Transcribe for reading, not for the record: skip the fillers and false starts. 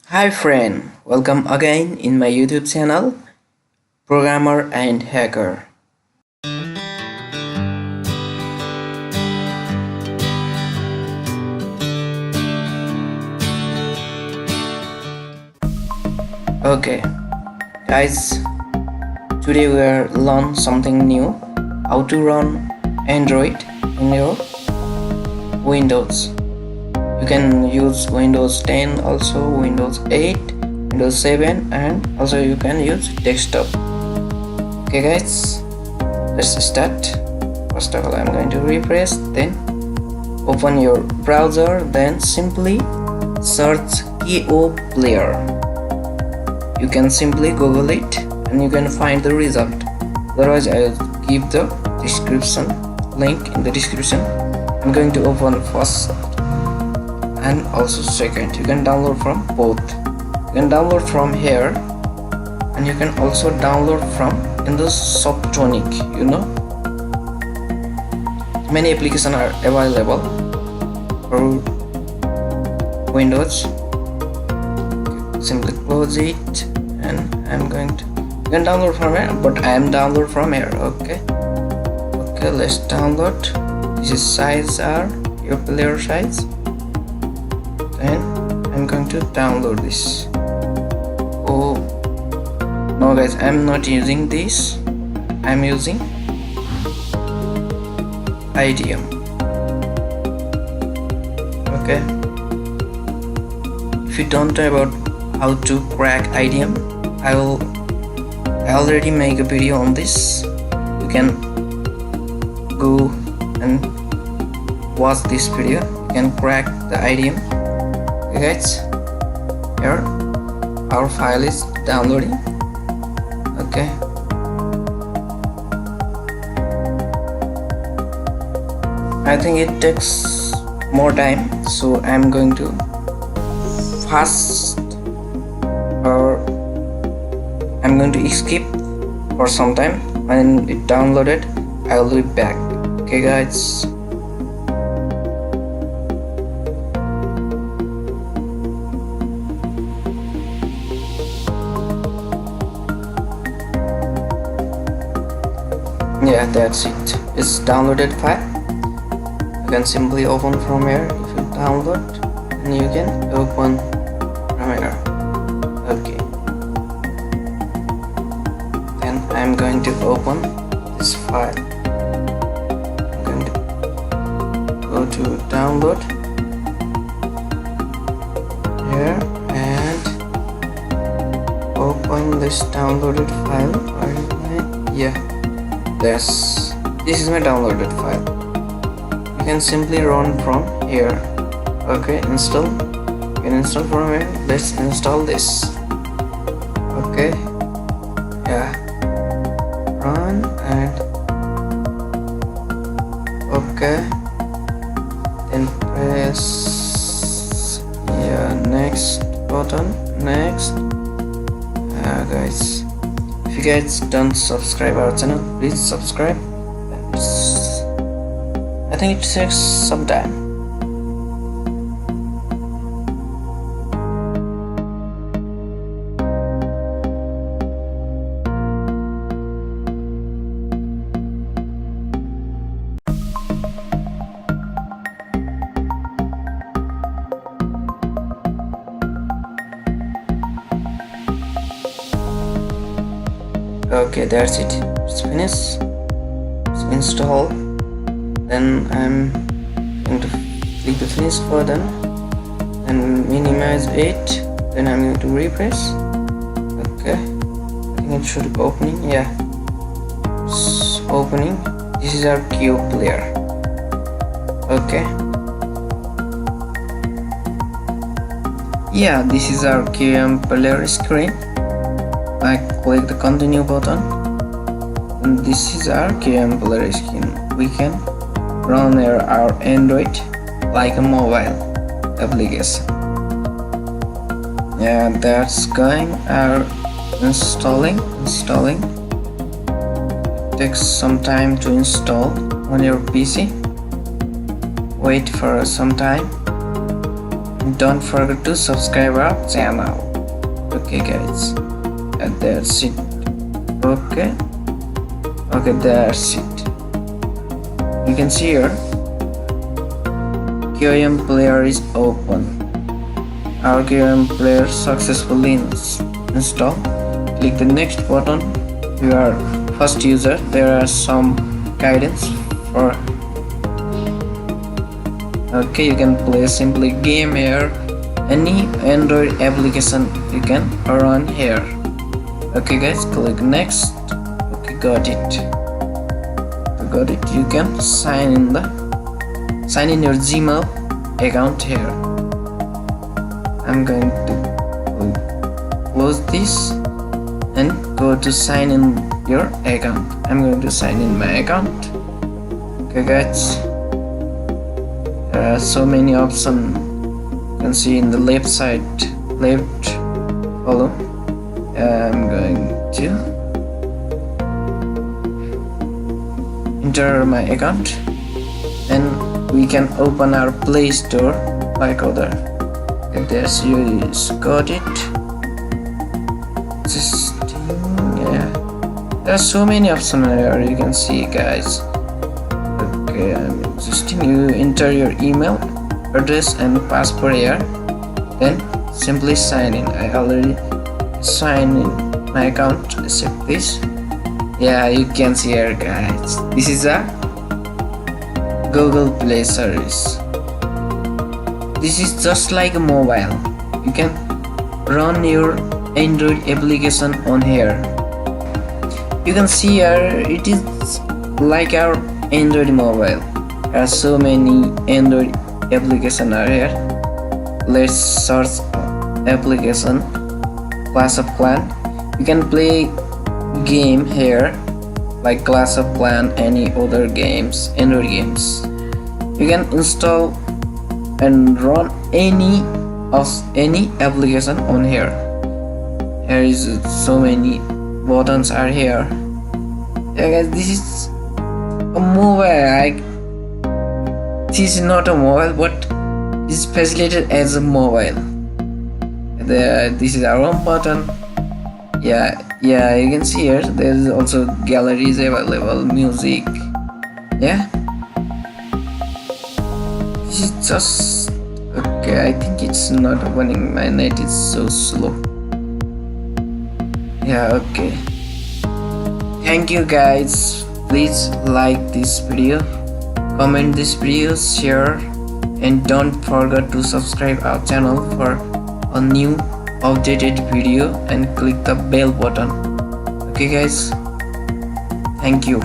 Hi friend, welcome again in my YouTube channel, Programmer and Hacker. Okay, guys, today we are learn something new, how to run Android in your Windows. You can use Windows 10, also Windows 8, Windows 7, and also you can use desktop. Okay guys, let's start. First of all, I'm going to refresh, then open your browser, then simply search KO Player. You can simply Google it and you can find the result. Otherwise, I'll give the description link in the description. I'm going to open first and also second. You can download from both. You can download from here and you can also download from in the Softonic. Many applications are available for Windows. Simply close it and you can download from here, but I am download from here. Okay, let's download. This is size are your player size. Then I'm going to download this. Oh no guys, I'm not using this, I'm using IDM. Okay, if you don't know about how to crack IDM, I already make a video on this. You can go and watch this video. You can crack the IDM. Okay guys, here our file is downloading. Okay, I think it takes more time, so I'm going to fast, or I'm going to skip for some time. When it downloaded, I'll be back. Okay guys, yeah, that's it. It's downloaded file. You can simply open from here. If you download, and you can open from here. Okay, then I'm going to open this file. I'm going to go to download here and open this downloaded file. Yeah, this is my downloaded file. You can simply run from here. Okay, install. You can install from here. Let's install this. Okay, yeah, run and okay, then press next button. Next. Guys, if you guys don't subscribe our channel, please subscribe. I think it takes some time. Okay, that's it. It's finished. It's installed. Then I'm going to click the finish button and minimize it. Then I'm going to refresh. Okay, I think it should be opening. Yeah, it's opening. This is our KO Player. Okay, yeah, this is our KO Player screen. I click the continue button and this is our KO Player screen. We can run our Android like a mobile application. Yeah, that's going. Our installing. It takes some time to install on your PC. Wait for some time. and don't forget to subscribe our channel. Okay guys, and that's it. Okay, that's it. You can see here QM player is open. Our QM player successfully installed. Click the next button. You are first user. There are some guidance for. Okay, you can play simply game here. Any Android application you can run here. Okay guys, click next. Okay, got it. You can sign in your Gmail account here. I'm going to close this and go to sign in your account. I'm going to sign in my account. Okay guys, there are so many options. You can see in the left column. I'm going to enter my account and we can open our Play Store like other. Okay, there's you got it. Yeah, there are so many options here. You can see guys. Okay, I'm existing. You enter your email address and password here, then simply sign in. I already signed in my account. Accept this. Yeah, you can see here guys, this is a Google Play service. This is just like a mobile. You can run your Android application on here. You can see here it is like our Android mobile. There are so many Android applications are here. Let's search application Clash of Clans. You can play game here like Clash of Clans, any other games, Android games. You can install and run any application on here. Here is so many buttons are here. Yeah guys, this is a mobile. This is not a mobile, but it's facilitated as a mobile. This is our home button. Yeah, you can see here there is also galleries available, music. Yeah, this is just okay. I think it's not opening. My net is so slow. Yeah, okay. Thank you guys. Please like this video, comment this video, share, and don't forget to subscribe our channel for a new updated video and click the bell button. Okay guys, thank you.